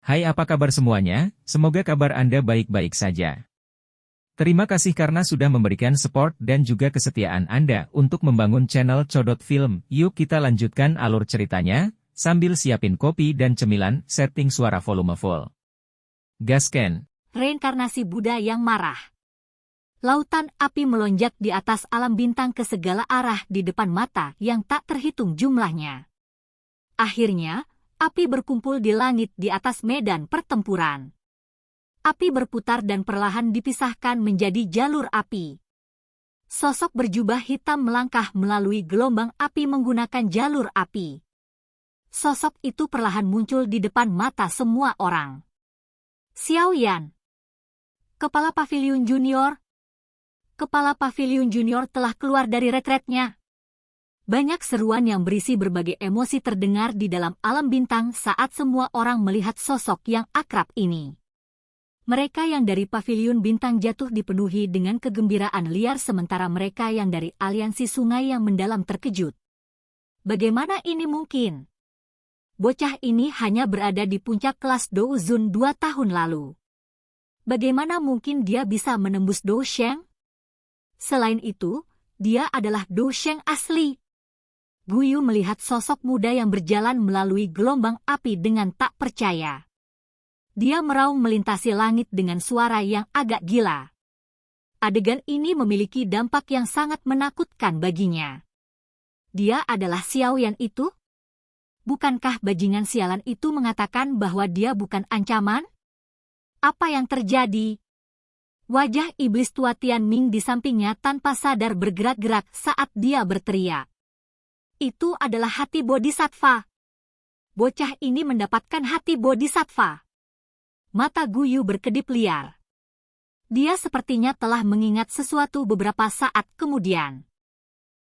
Hai, apa kabar semuanya? Semoga kabar Anda baik-baik saja. Terima kasih karena sudah memberikan support dan juga kesetiaan Anda untuk membangun channel Codot Film. Yuk kita lanjutkan alur ceritanya, sambil siapin kopi dan cemilan, setting suara volume full. Gasken. Reinkarnasi Buddha yang marah. Lautan api melonjak di atas alam bintang ke segala arah di depan mata yang tak terhitung jumlahnya. Akhirnya, api berkumpul di langit di atas medan pertempuran. Api berputar dan perlahan dipisahkan menjadi jalur api. Sosok berjubah hitam melangkah melalui gelombang api menggunakan jalur api. Sosok itu perlahan muncul di depan mata semua orang. Xiao Yan. Kepala Pavilion Junior. Kepala Pavilion Junior telah keluar dari retretnya. Banyak seruan yang berisi berbagai emosi terdengar di dalam alam bintang saat semua orang melihat sosok yang akrab ini. Mereka yang dari Pavilion Bintang Jatuh dipenuhi dengan kegembiraan liar sementara mereka yang dari aliansi sungai yang mendalam terkejut. Bagaimana ini mungkin? Bocah ini hanya berada di puncak kelas Dou Zun 2 tahun lalu. Bagaimana mungkin dia bisa menembus Dou Sheng? Selain itu, dia adalah Dou Sheng asli. Guyu melihat sosok muda yang berjalan melalui gelombang api dengan tak percaya. Dia meraung melintasi langit dengan suara yang agak gila. Adegan ini memiliki dampak yang sangat menakutkan baginya. Dia adalah Xiao Yan itu? Bukankah bajingan sialan itu mengatakan bahwa dia bukan ancaman? Apa yang terjadi? Wajah iblis tua Tianming di sampingnya tanpa sadar bergerak-gerak saat dia berteriak. Itu adalah hati bodhisattva. Bocah ini mendapatkan hati bodhisattva. Mata Guyu berkedip liar. Dia sepertinya telah mengingat sesuatu beberapa saat kemudian.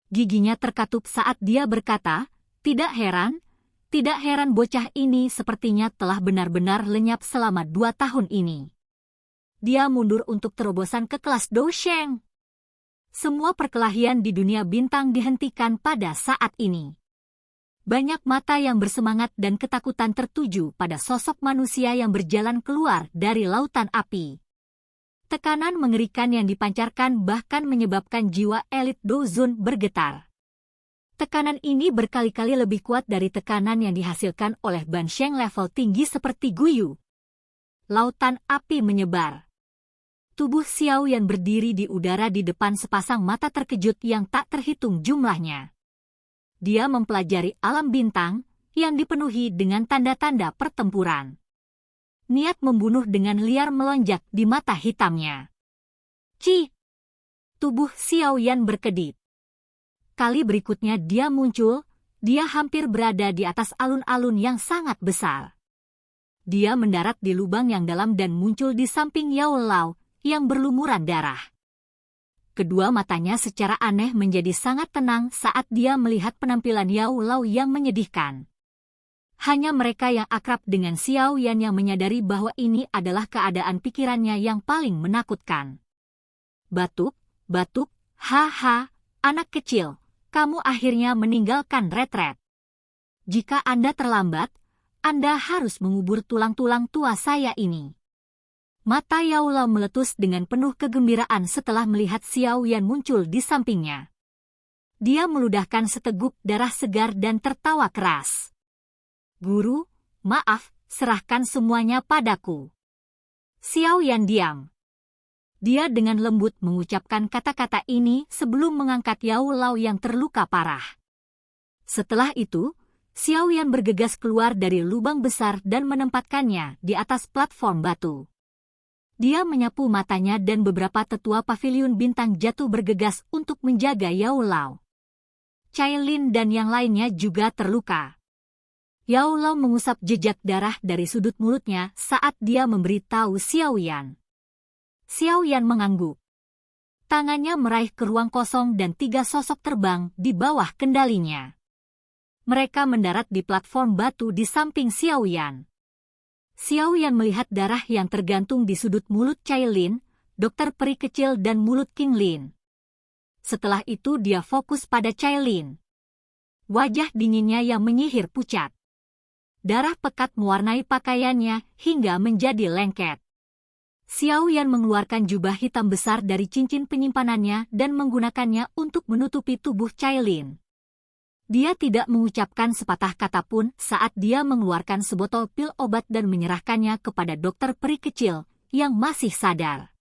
Giginya terkatup saat dia berkata, tidak heran bocah ini sepertinya telah benar-benar lenyap selama 2 tahun ini. Dia mundur untuk terobosan ke kelas Dou Sheng. Semua perkelahian di dunia bintang dihentikan pada saat ini. Banyak mata yang bersemangat dan ketakutan tertuju pada sosok manusia yang berjalan keluar dari lautan api. Tekanan mengerikan yang dipancarkan bahkan menyebabkan jiwa elit Dou Zun bergetar. Tekanan ini berkali-kali lebih kuat dari tekanan yang dihasilkan oleh Ban Sheng level tinggi seperti Guyu. Lautan api menyebar. Tubuh Xiao Yan berdiri di udara di depan sepasang mata terkejut yang tak terhitung jumlahnya. Dia mempelajari alam bintang yang dipenuhi dengan tanda-tanda pertempuran. Niat membunuh dengan liar melonjak di mata hitamnya. Ci! Tubuh Xiao Yan berkedip. Kali berikutnya dia muncul, dia hampir berada di atas alun-alun yang sangat besar. Dia mendarat di lubang yang dalam dan muncul di samping Yao Lao yang berlumuran darah. Kedua matanya secara aneh menjadi sangat tenang saat dia melihat penampilan Yao Lao yang menyedihkan. Hanya mereka yang akrab dengan Xiao Yan yang menyadari bahwa ini adalah keadaan pikirannya yang paling menakutkan. Batuk, haha, anak kecil, kamu akhirnya meninggalkan retret. Jika Anda terlambat, Anda harus mengubur tulang-tulang tua saya ini. Mata Yao Lao meletus dengan penuh kegembiraan setelah melihat Xiao Yan muncul di sampingnya. Dia meludahkan seteguk darah segar dan tertawa keras. Guru, maaf, serahkan semuanya padaku. Xiao Yan diam. Dia dengan lembut mengucapkan kata-kata ini sebelum mengangkat Yao Lao yang terluka parah. Setelah itu, Xiao Yan bergegas keluar dari lubang besar dan menempatkannya di atas platform batu. Dia menyapu matanya dan beberapa tetua Pavilion Bintang Jatuh bergegas untuk menjaga Yao Lao. Cai Lin dan yang lainnya juga terluka. Yao Lao mengusap jejak darah dari sudut mulutnya saat dia memberitahu Xiao Yan. Xiao Yan mengangguk. Tangannya meraih ke ruang kosong dan 3 sosok terbang di bawah kendalinya. Mereka mendarat di platform batu di samping Xiao Yan. Xiao Yan melihat darah yang tergantung di sudut mulut Cai Lin, dokter peri kecil dan mulut King Lin. Setelah itu dia fokus pada Cai Lin. Wajah dinginnya yang menyihir pucat. Darah pekat mewarnai pakaiannya hingga menjadi lengket. Xiao Yan mengeluarkan jubah hitam besar dari cincin penyimpanannya dan menggunakannya untuk menutupi tubuh Cailin. Dia tidak mengucapkan sepatah kata pun saat dia mengeluarkan sebotol pil obat dan menyerahkannya kepada dokter peri kecil yang masih sadar.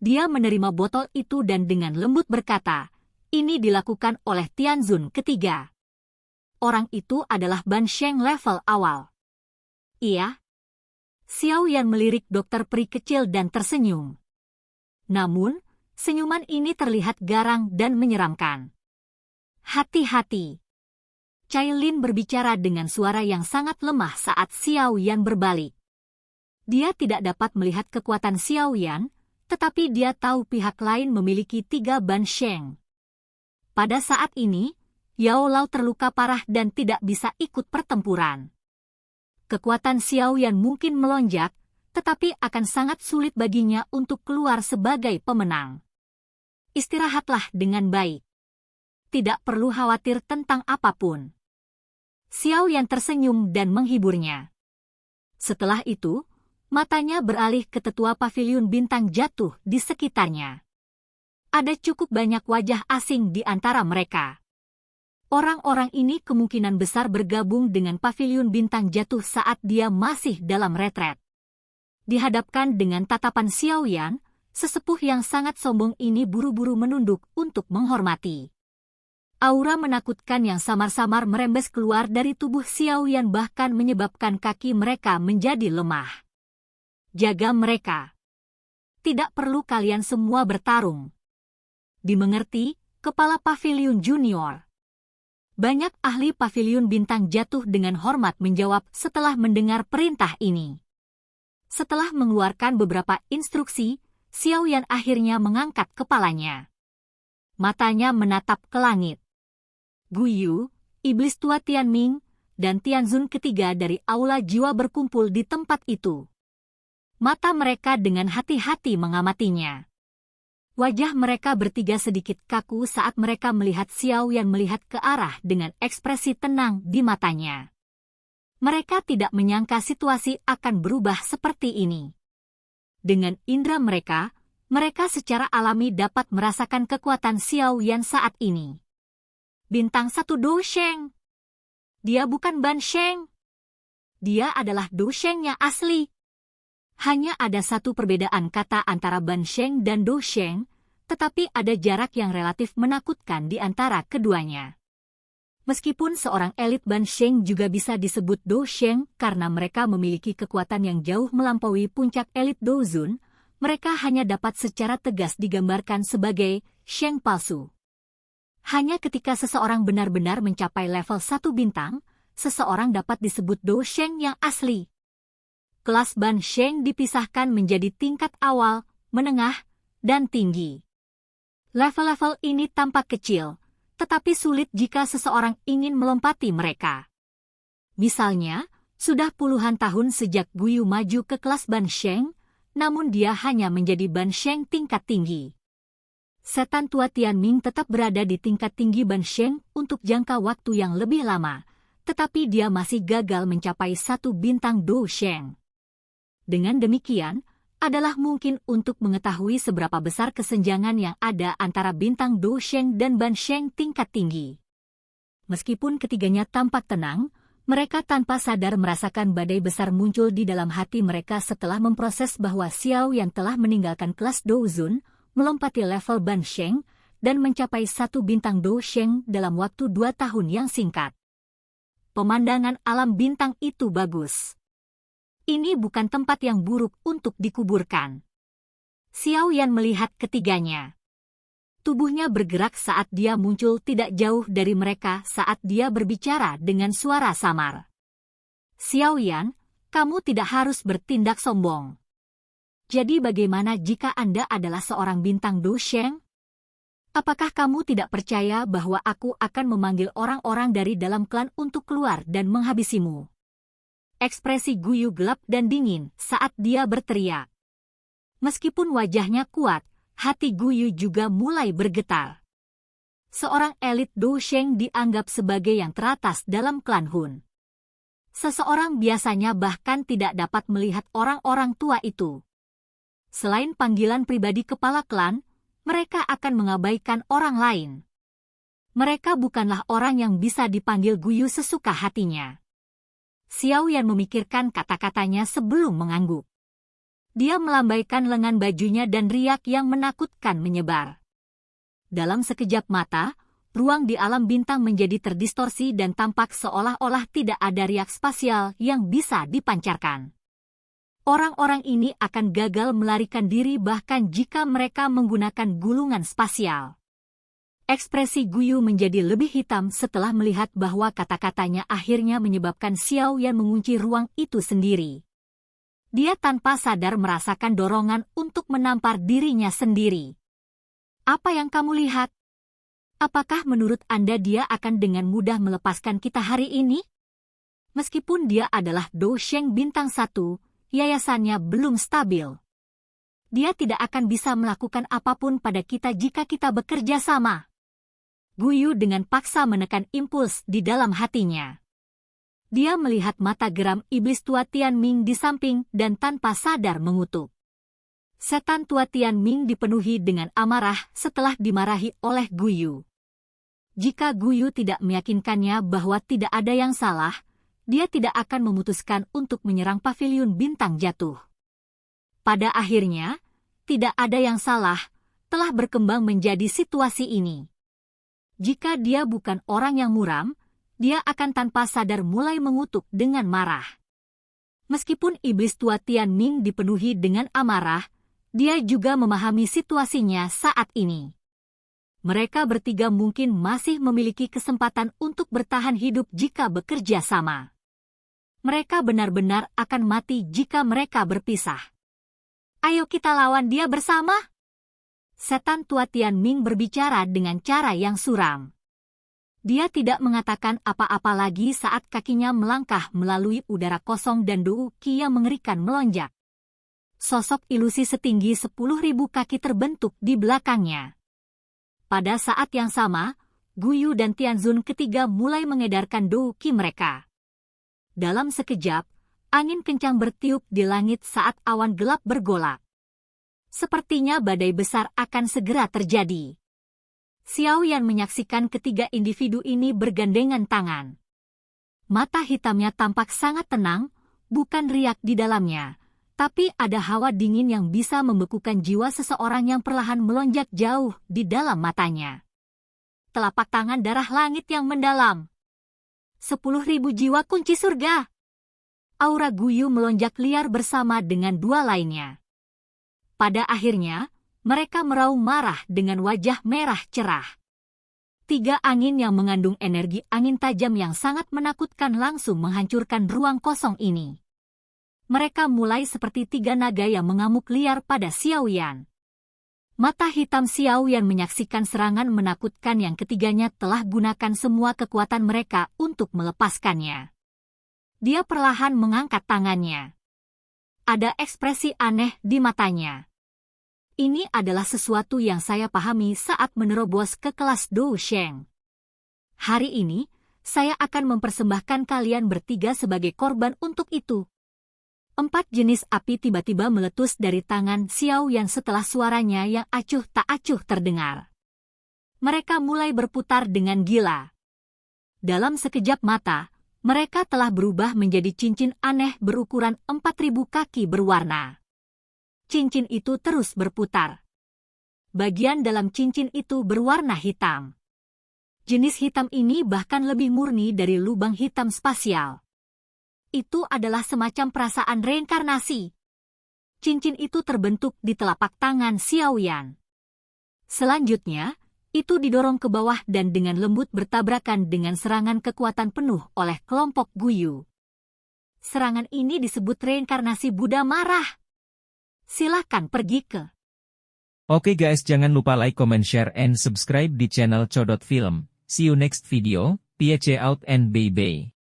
Dia menerima botol itu dan dengan lembut berkata, "Ini dilakukan oleh Tianzun ketiga. Orang itu adalah Ban Sheng level awal." "Iya." Xiao Yan melirik dokter peri kecil dan tersenyum. Namun, senyuman ini terlihat garang dan menyeramkan. "Hati-hati." Cailin berbicara dengan suara yang sangat lemah saat Xiao Yan berbalik. Dia tidak dapat melihat kekuatan Xiao Yan, tetapi dia tahu pihak lain memiliki 3 Ban Sheng. Pada saat ini, Yao Lao terluka parah dan tidak bisa ikut pertempuran. Kekuatan Xiao Yan mungkin melonjak, tetapi akan sangat sulit baginya untuk keluar sebagai pemenang. Istirahatlah dengan baik. Tidak perlu khawatir tentang apapun. Xiao Yan tersenyum dan menghiburnya. Setelah itu, matanya beralih ke tetua paviliun bintang jatuh di sekitarnya. Ada cukup banyak wajah asing di antara mereka. Orang-orang ini kemungkinan besar bergabung dengan paviliun bintang jatuh saat dia masih dalam retret. Dihadapkan dengan tatapan Xiao Yan, sesepuh yang sangat sombong ini buru-buru menunduk untuk menghormati. Aura menakutkan yang samar-samar merembes keluar dari tubuh Xiao Yan bahkan menyebabkan kaki mereka menjadi lemah. Jaga mereka. Tidak perlu kalian semua bertarung. Dimengerti, Kepala Paviliun Junior. Banyak ahli paviliun bintang jatuh dengan hormat menjawab setelah mendengar perintah ini. Setelah mengeluarkan beberapa instruksi, Xiao Yan akhirnya mengangkat kepalanya. Matanya menatap ke langit. Guyu, iblis tua Tianming, dan Tianzun ketiga dari aula jiwa berkumpul di tempat itu. Mata mereka dengan hati-hati mengamatinya. Wajah mereka bertiga sedikit kaku saat mereka melihat Xiao Yan melihat ke arah dengan ekspresi tenang di matanya. Mereka tidak menyangka situasi akan berubah seperti ini. Dengan indera mereka, mereka secara alami dapat merasakan kekuatan Xiao Yan saat ini. Bintang 1 Do Sheng. Dia bukan Ban Sheng. Dia adalah Do Sheng yang asli. Hanya ada satu perbedaan kata antara Ban Sheng dan Do Sheng, tetapi ada jarak yang relatif menakutkan di antara keduanya. Meskipun seorang elit Ban Sheng juga bisa disebut Do Sheng karena mereka memiliki kekuatan yang jauh melampaui puncak elit Dozun, mereka hanya dapat secara tegas digambarkan sebagai Sheng palsu. Hanya ketika seseorang benar-benar mencapai level 1 bintang, seseorang dapat disebut Do Sheng yang asli. Kelas Ban Sheng dipisahkan menjadi tingkat awal, menengah, dan tinggi. Level-level ini tampak kecil, tetapi sulit jika seseorang ingin melompati mereka. Misalnya, sudah puluhan tahun sejak Guyu maju ke kelas Ban Sheng, namun dia hanya menjadi Ban Sheng tingkat tinggi. Setan tua Tianming tetap berada di tingkat tinggi Ban Sheng untuk jangka waktu yang lebih lama, tetapi dia masih gagal mencapai 1 bintang Do Sheng. Dengan demikian, adalah mungkin untuk mengetahui seberapa besar kesenjangan yang ada antara bintang Do Sheng dan Ban Sheng tingkat tinggi. Meskipun ketiganya tampak tenang, mereka tanpa sadar merasakan badai besar muncul di dalam hati mereka setelah memproses bahwa Xiao yang telah meninggalkan kelas Dozun, melompati level Ban Sheng, dan mencapai 1 bintang Do Sheng dalam waktu 2 tahun yang singkat. Pemandangan alam bintang itu bagus. Ini bukan tempat yang buruk untuk dikuburkan. Xiao Yan melihat ketiganya. Tubuhnya bergerak saat dia muncul tidak jauh dari mereka saat dia berbicara dengan suara samar. Xiao Yan, kamu tidak harus bertindak sombong. Jadi bagaimana jika Anda adalah seorang bintang Do Sheng? Apakah kamu tidak percaya bahwa aku akan memanggil orang-orang dari dalam klan untuk keluar dan menghabisimu? Ekspresi Guyu gelap dan dingin saat dia berteriak. Meskipun wajahnya kuat, hati Guyu juga mulai bergetar. Seorang elit Do Sheng dianggap sebagai yang teratas dalam klan Hun. Seseorang biasanya bahkan tidak dapat melihat orang-orang tua itu. Selain panggilan pribadi kepala klan, mereka akan mengabaikan orang lain. Mereka bukanlah orang yang bisa dipanggil Guyu sesuka hatinya. Xiao Yan memikirkan kata-katanya sebelum mengangguk. Dia melambaikan lengan bajunya dan riak yang menakutkan menyebar. Dalam sekejap mata, ruang di alam bintang menjadi terdistorsi dan tampak seolah-olah tidak ada riak spasial yang bisa dipancarkan. Orang-orang ini akan gagal melarikan diri bahkan jika mereka menggunakan gulungan spasial. Ekspresi Guyu menjadi lebih hitam setelah melihat bahwa kata-katanya akhirnya menyebabkan Xiao Yan mengunci ruang itu sendiri. Dia tanpa sadar merasakan dorongan untuk menampar dirinya sendiri. Apa yang kamu lihat? Apakah menurut Anda dia akan dengan mudah melepaskan kita hari ini? Meskipun dia adalah Dou Sheng Bintang 1, yayasannya belum stabil. Dia tidak akan bisa melakukan apapun pada kita jika kita bekerja sama. Guyu dengan paksa menekan impuls di dalam hatinya. Dia melihat mata geram iblis tua Tian Ming di samping dan tanpa sadar mengutuk. Setan tua Tian Ming dipenuhi dengan amarah setelah dimarahi oleh Guyu. Jika Guyu tidak meyakinkannya bahwa tidak ada yang salah, dia tidak akan memutuskan untuk menyerang paviliun bintang jatuh. Pada akhirnya, tidak ada yang salah, telah berkembang menjadi situasi ini. Jika dia bukan orang yang muram, dia akan tanpa sadar mulai mengutuk dengan marah. Meskipun iblis tua Tian Ming dipenuhi dengan amarah, dia juga memahami situasinya saat ini. Mereka bertiga mungkin masih memiliki kesempatan untuk bertahan hidup jika bekerja sama. Mereka benar-benar akan mati jika mereka berpisah. Ayo kita lawan dia bersama. Setan tua Tian Ming berbicara dengan cara yang suram. Dia tidak mengatakan apa-apa lagi saat kakinya melangkah melalui udara kosong dan Dou Qi yang mengerikan melonjak. Sosok ilusi setinggi 10.000 kaki terbentuk di belakangnya. Pada saat yang sama, Guyu dan Tianzun ketiga mulai mengedarkan Dou Qi mereka. Dalam sekejap, angin kencang bertiup di langit saat awan gelap bergolak. Sepertinya badai besar akan segera terjadi. Xiao Yan menyaksikan ketiga individu ini bergandengan tangan. Mata hitamnya tampak sangat tenang, bukan riak di dalamnya, tapi ada hawa dingin yang bisa membekukan jiwa seseorang yang perlahan melonjak jauh di dalam matanya. Telapak tangan darah langit yang mendalam. 10.000 jiwa kunci surga. Aura Guyu melonjak liar bersama dengan dua lainnya. Pada akhirnya, mereka meraung marah dengan wajah merah cerah. Tiga angin yang mengandung energi angin tajam yang sangat menakutkan langsung menghancurkan ruang kosong ini. Mereka mulai seperti tiga naga yang mengamuk liar pada Xiao Yan. Mata hitam Xiao Yan menyaksikan serangan menakutkan yang ketiganya telah gunakan semua kekuatan mereka untuk melepaskannya. Dia perlahan mengangkat tangannya. Ada ekspresi aneh di matanya. Ini adalah sesuatu yang saya pahami saat menerobos ke kelas Dou Sheng. Hari ini, saya akan mempersembahkan kalian bertiga sebagai korban untuk itu. 4 jenis api tiba-tiba meletus dari tangan Xiao Yan setelah suaranya yang acuh tak acuh terdengar. Mereka mulai berputar dengan gila. Dalam sekejap mata, mereka telah berubah menjadi cincin aneh berukuran 4.000 kaki berwarna. Cincin itu terus berputar. Bagian dalam cincin itu berwarna hitam. Jenis hitam ini bahkan lebih murni dari lubang hitam spasial. Itu adalah semacam perasaan reinkarnasi. Cincin itu terbentuk di telapak tangan Xiao Yan. Selanjutnya, itu didorong ke bawah dan dengan lembut bertabrakan dengan serangan kekuatan penuh oleh kelompok Guyu. Serangan ini disebut reinkarnasi Buddha marah. Silahkan pergi ke. Oke guys, jangan lupa like, comment, share, and subscribe di channel Codot Film. See you next video. Peace out and bye-bye.